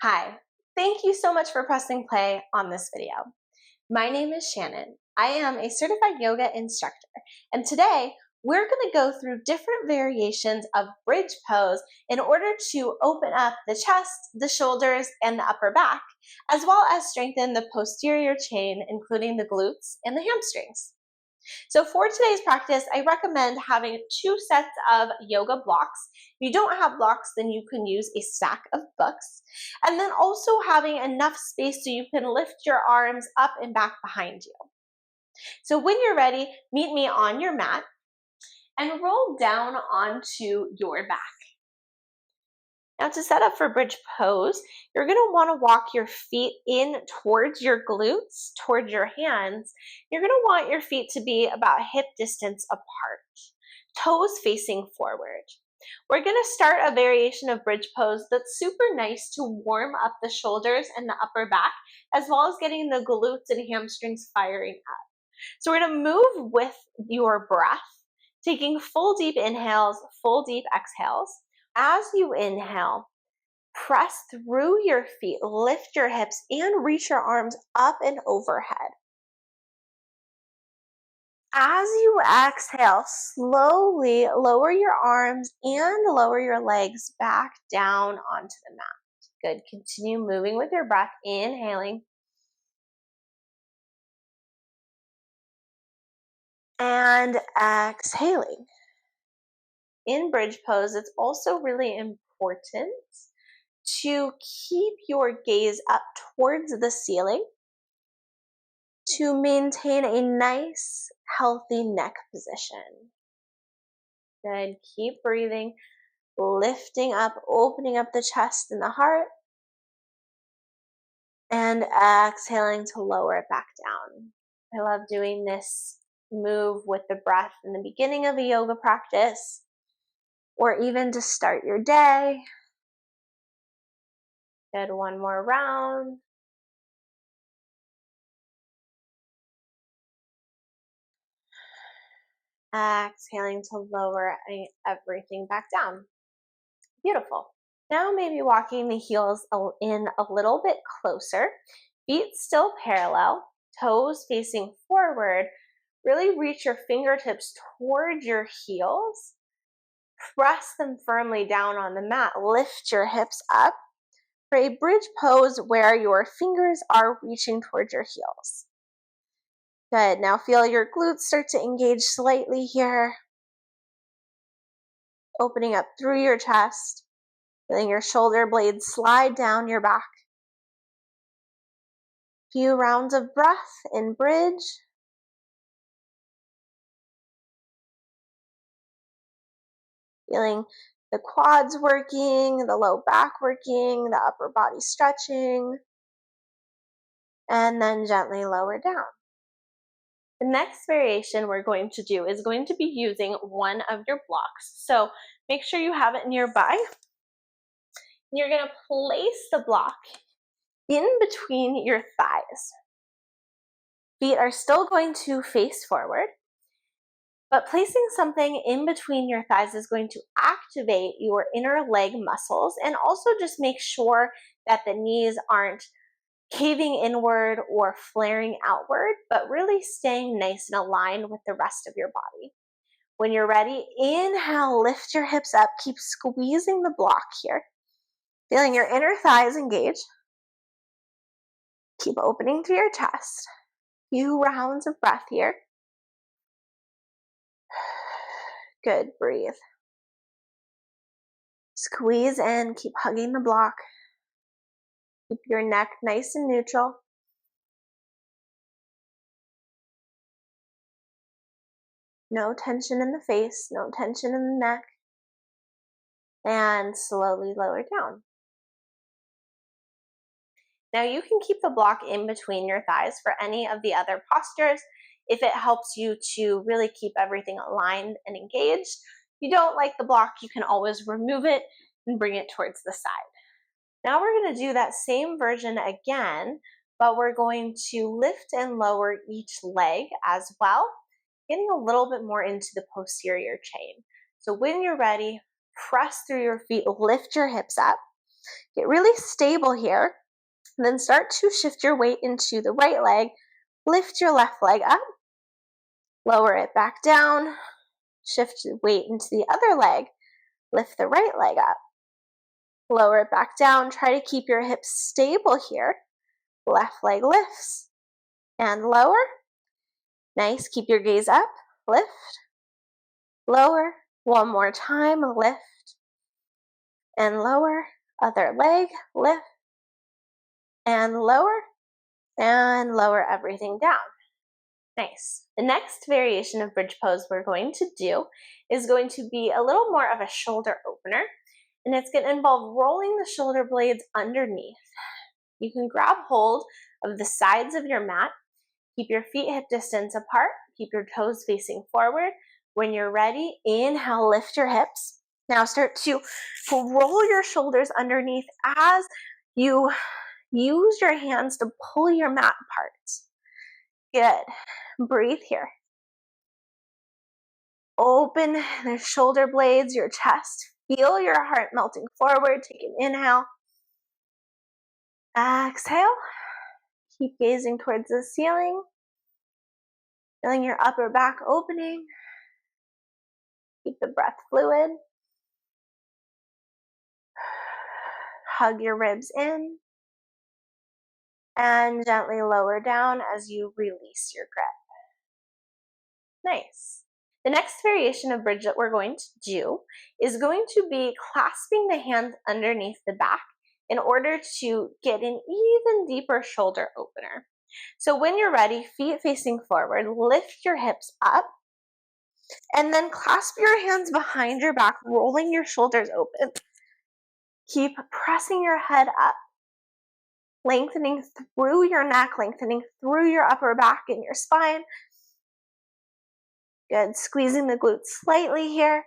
Hi, thank you so much for pressing play on this video. My name is Shannon. I am a certified yoga instructor, and today we're going to go through different variations of bridge pose in order to open up the chest, the shoulders, and the upper back, as well as strengthen the posterior chain, including the glutes and the hamstrings. So for today's practice, I recommend having 2 sets of yoga blocks. If you don't have blocks, then you can use a stack of books. And then also having enough space so you can lift your arms up and back behind you. So when you're ready, meet me on your mat and roll down onto your back. Now to set up for bridge pose, you're going to want to walk your feet in towards your glutes, towards your hands. You're going to want your feet to be about hip distance apart, toes facing forward. We're going to start a variation of bridge pose that's super nice to warm up the shoulders and the upper back, as well as getting the glutes and hamstrings firing up. So we're going to move with your breath, taking full deep inhales, full deep exhales. As you inhale, press through your feet, lift your hips, and reach your arms up and overhead. As you exhale, slowly lower your arms and lower your legs back down onto the mat. Good. Continue moving with your breath, inhaling. And exhaling. In bridge pose, it's also really important to keep your gaze up towards the ceiling to maintain a nice, healthy neck position. Good. Keep breathing, lifting up, opening up the chest and the heart, and exhaling to lower it back down. I love doing this move with the breath in the beginning of a yoga practice, or even to start your day. Good. One more round. Exhaling to lower everything back down. Beautiful. Now maybe walking the heels in a little bit closer. Feet still parallel, toes facing forward. Really reach your fingertips toward your heels. Press them firmly down on the mat. Lift your hips up for a bridge pose where your fingers are reaching towards your heels. Good. Now feel your glutes start to engage slightly here. Opening up through your chest. Feeling your shoulder blades slide down your back. Few rounds of breath in bridge. Feeling the quads working, the low back working, the upper body stretching. And then gently lower down. The next variation we're going to do is going to be using one of your blocks. So make sure you have it nearby. You're going to place the block in between your thighs. Feet are still going to face forward, but placing something in between your thighs is going to activate your inner leg muscles and also just make sure that the knees aren't caving inward or flaring outward, but really staying nice and aligned with the rest of your body. When you're ready, inhale, lift your hips up, keep squeezing the block here. Feeling your inner thighs engage. Keep opening through your chest. Few rounds of breath here. Good, breathe. Squeeze in, keep hugging the block. Keep your neck nice and neutral. No tension in the face, no tension in the neck. And slowly lower down. Now you can keep the block in between your thighs for any of the other postures if it helps you to really keep everything aligned and engaged. If you don't like the block, you can always remove it and bring it towards the side. Now we're going to do that same version again, but we're going to lift and lower each leg as well, getting a little bit more into the posterior chain. So when you're ready, press through your feet, lift your hips up. Get really stable here. And then start to shift your weight into the right leg. Lift your left leg up. Lower it back down. Shift the weight into the other leg. Lift the right leg up. Lower it back down. Try to keep your hips stable here. Left leg lifts. And lower. Nice. Keep your gaze up. Lift. Lower. One more time. Lift. And lower. Other leg. Lift. And lower. And lower everything down. Nice. The next variation of bridge pose we're going to do is going to be a little more of a shoulder opener, and it's going to involve rolling the shoulder blades underneath. You can grab hold of the sides of your mat, keep your feet hip distance apart, keep your toes facing forward. When you're ready, inhale, lift your hips. Now start to roll your shoulders underneath as you use your hands to pull your mat apart. Good. Breathe here. Open the shoulder blades, your chest. Feel your heart melting forward. Take an inhale. Exhale. Keep gazing towards the ceiling. Feeling your upper back opening. Keep the breath fluid. Hug your ribs in. And gently lower down as you release your grip. Nice. The next variation of bridge that we're going to do is going to be clasping the hands underneath the back in order to get an even deeper shoulder opener. So when you're ready, feet facing forward, lift your hips up, and then clasp your hands behind your back, rolling your shoulders open. Keep pressing your head up, lengthening through your neck, lengthening through your upper back and your spine. Good. Squeezing the glutes slightly here,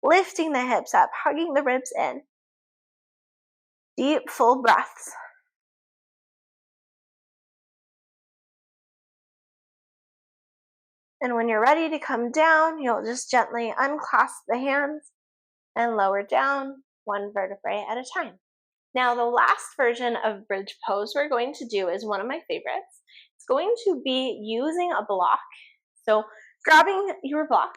lifting the hips up, hugging the ribs in. Deep, full breaths. And when you're ready to come down, you'll just gently unclasp the hands and lower down one vertebrae at a time. Now, the last version of bridge pose we're going to do is one of my favorites. It's going to be using a block. So grabbing your block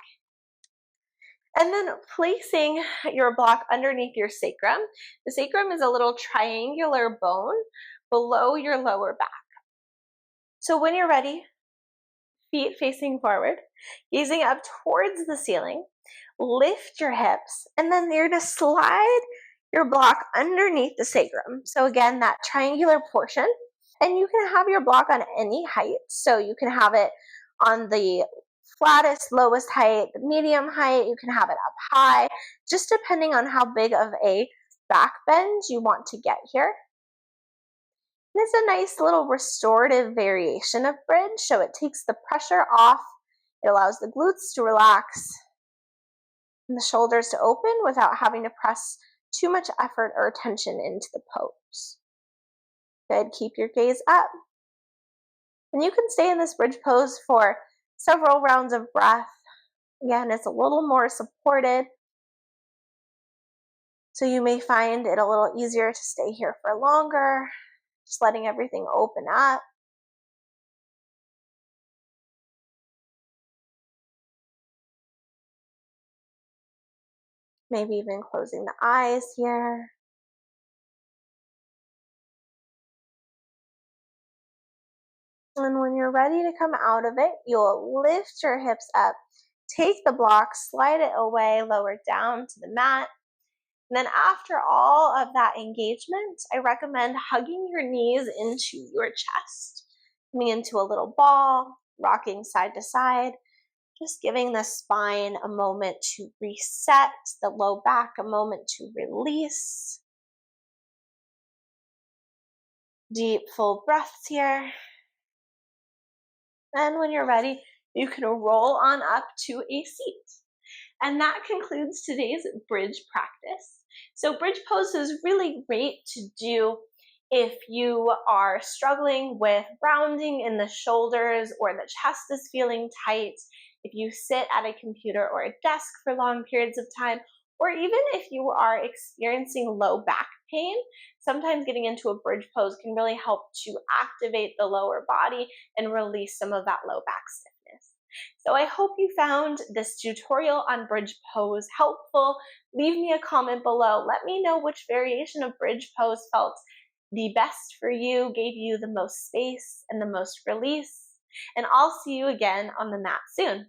and then placing your block underneath your sacrum. The sacrum is a little triangular bone below your lower back. So when you're ready, feet facing forward, gazing up towards the ceiling, lift your hips, and then you're to slide your block underneath the sacrum. So again, that triangular portion. And you can have your block on any height. So you can have it on the flattest, lowest height, the medium height. You can have it up high, just depending on how big of a back bend you want to get here. And it's a nice little restorative variation of bridge. So it takes the pressure off. It allows the glutes to relax and the shoulders to open without having to press too much effort or tension into the pose. Good. Keep your gaze up. And you can stay in this bridge pose for several rounds of breath. Again, it's a little more supported, so you may find it a little easier to stay here for longer, just letting everything open up. Maybe even closing the eyes here. And when you're ready to come out of it, you'll lift your hips up, take the block, slide it away, lower down to the mat. And then after all of that engagement, I recommend hugging your knees into your chest, coming into a little ball, rocking side to side, just giving the spine a moment to reset, the low back a moment to release. Deep, full breaths here. And when you're ready, you can roll on up to a seat. And that concludes today's bridge practice. So bridge pose is really great to do if you are struggling with rounding in the shoulders or the chest is feeling tight, if you sit at a computer or a desk for long periods of time, or even if you are experiencing low back pain, sometimes getting into a bridge pose can really help to activate the lower body and release some of that low back stiffness. So I hope you found this tutorial on bridge pose helpful. Leave me a comment below. Let me know which variation of bridge pose felt the best for you, gave you the most space and the most release. And I'll see you again on the mat soon.